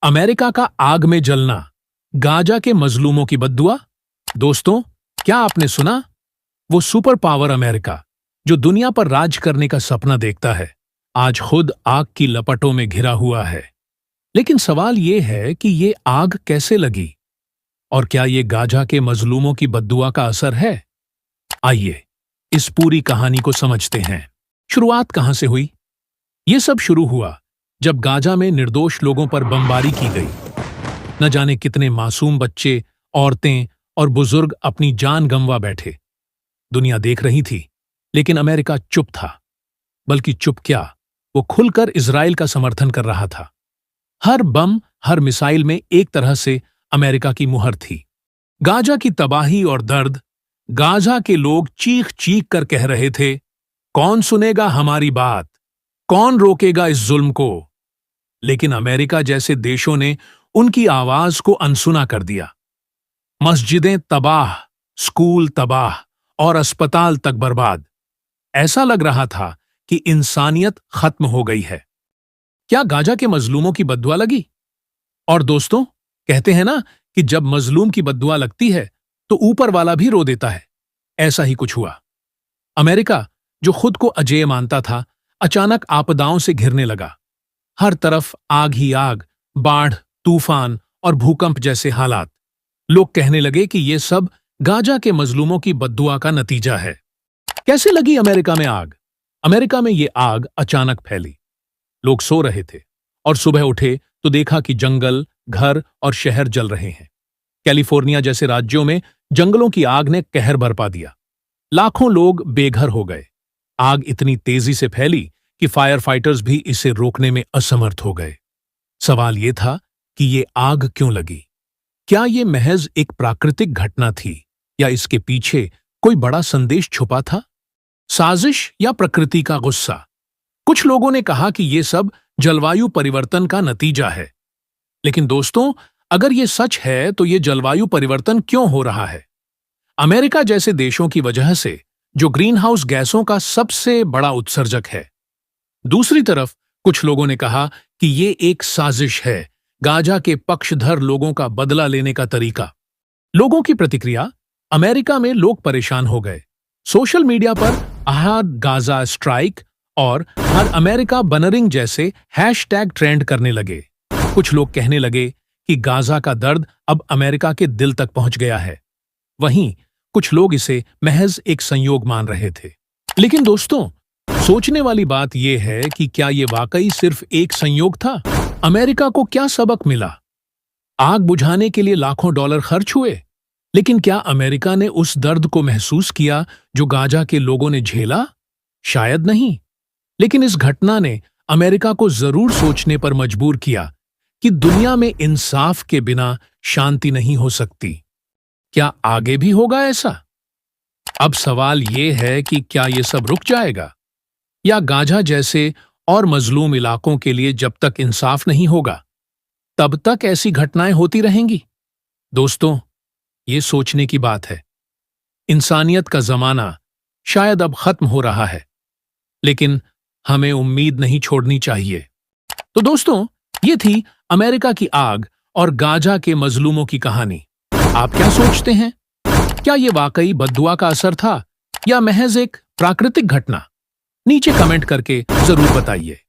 America का आग में जलना, गाजा के मजलूमों की बद्दुआ। दोस्तों, क्या आपने सुना? वो सुपर पावर अमेरिका जो दुनिया पर राज करने का सपना देखता है, आज खुद आग की लपटों में घिरा हुआ है। लेकिन सवाल यह है कि ये आग कैसे लगी और क्या ये गाजा के मजलूमों की बद्दुआ का असर है? आइए इस पूरी कहानी को समझते हैं। शुरुआत कहां से हुई? ये सब शुरू हुआ जब गाजा में निर्दोष लोगों पर बमबारी की गई। न जाने कितने मासूम बच्चे, औरतें और बुजुर्ग अपनी जान गंवा बैठे। दुनिया देख रही थी, लेकिन अमेरिका चुप था। बल्कि चुप क्या, वो खुलकर इजराइल का समर्थन कर रहा था। हर बम, हर मिसाइल में एक तरह से अमेरिका की मुहर थी। गाजा की तबाही और दर्द, गाजा के लोग चीख चीख कर कह रहे थे, कौन सुनेगा हमारी बात, कौन रोकेगा इस जुल्म को। लेकिन अमेरिका जैसे देशों ने उनकी आवाज को अनसुना कर दिया। मस्जिदें तबाह, स्कूल तबाह और अस्पताल तक बर्बाद। ऐसा लग रहा था कि इंसानियत खत्म हो गई है। क्या गाजा के मजलूमों की बद्दुआ लगी? और दोस्तों, कहते हैं ना कि जब मजलूम की बद्दुआ लगती है तो ऊपर वाला भी रो देता है। ऐसा ही कुछ हुआ। अमेरिका, जो खुद को अजेय मानता था, अचानक आपदाओं से घिरने लगा। हर तरफ आग ही आग, बाढ़, तूफान और भूकंप जैसे हालात। लोग कहने लगे कि ये सब गाजा के मजलूमों की बद्दुआ का नतीजा है। कैसे लगी अमेरिका में आग? अमेरिका में ये आग अचानक फैली। लोग सो रहे थे और सुबह उठे तो देखा कि जंगल, घर और शहर जल रहे हैं। कैलिफोर्निया जैसे राज्यों में जंगलों की आग ने कहर बरपा दिया। लाखों लोग बेघर हो गए। आग इतनी तेजी से फैली कि फायर फाइटर्स भी इसे रोकने में असमर्थ हो गए। सवाल यह था कि ये आग क्यों लगी? क्या ये महज एक प्राकृतिक घटना थी या इसके पीछे कोई बड़ा संदेश छुपा था? साजिश या प्रकृति का गुस्सा? कुछ लोगों ने कहा कि ये सब जलवायु परिवर्तन का नतीजा है। लेकिन दोस्तों, अगर ये सच है तो ये जलवायु परिवर्तन क्यों हो रहा है? अमेरिका जैसे देशों की वजह से, जो ग्रीन हाउस गैसों का सबसे बड़ा उत्सर्जक है। दूसरी तरफ कुछ लोगों ने कहा कि ये एक साजिश है, गाजा के पक्षधर लोगों का बदला लेने का तरीका। लोगों की प्रतिक्रिया? अमेरिका में लोग परेशान हो गए। सोशल मीडिया पर हार्ड गाजा स्ट्राइक और हर अमेरिका बनरिंग जैसे हैशटैग ट्रेंड करने लगे। कुछ लोग कहने लगे कि गाजा का दर्द अब अमेरिका के दिल तक पहुंच गया है। वहीं कुछ लोग इसे महज एक संयोग मान रहे थे। लेकिन दोस्तों, सोचने वाली बात यह है कि क्या यह वाकई सिर्फ एक संयोग था? अमेरिका को क्या सबक मिला? आग बुझाने के लिए लाखों डॉलर खर्च हुए, लेकिन क्या अमेरिका ने उस दर्द को महसूस किया जो गाजा के लोगों ने झेला? शायद नहीं। लेकिन इस घटना ने अमेरिका को जरूर सोचने पर मजबूर किया कि दुनिया में इंसाफ के बिना शांति नहीं हो सकती। क्या आगे भी होगा ऐसा? अब सवाल यह है कि क्या यह सब रुक जाएगा, या गाजा जैसे और मजलूम इलाकों के लिए जब तक इंसाफ नहीं होगा तब तक ऐसी घटनाएं होती रहेंगी? दोस्तों, ये सोचने की बात है। इंसानियत का जमाना शायद अब खत्म हो रहा है, लेकिन हमें उम्मीद नहीं छोड़नी चाहिए। तो दोस्तों, ये थी अमेरिका की आग और गाजा के मजलूमों की कहानी। आप क्या सोचते हैं? क्या ये वाकई बद्दुआ का असर था या महज एक प्राकृतिक घटना? नीचे कमेंट करके जरूर बताइए।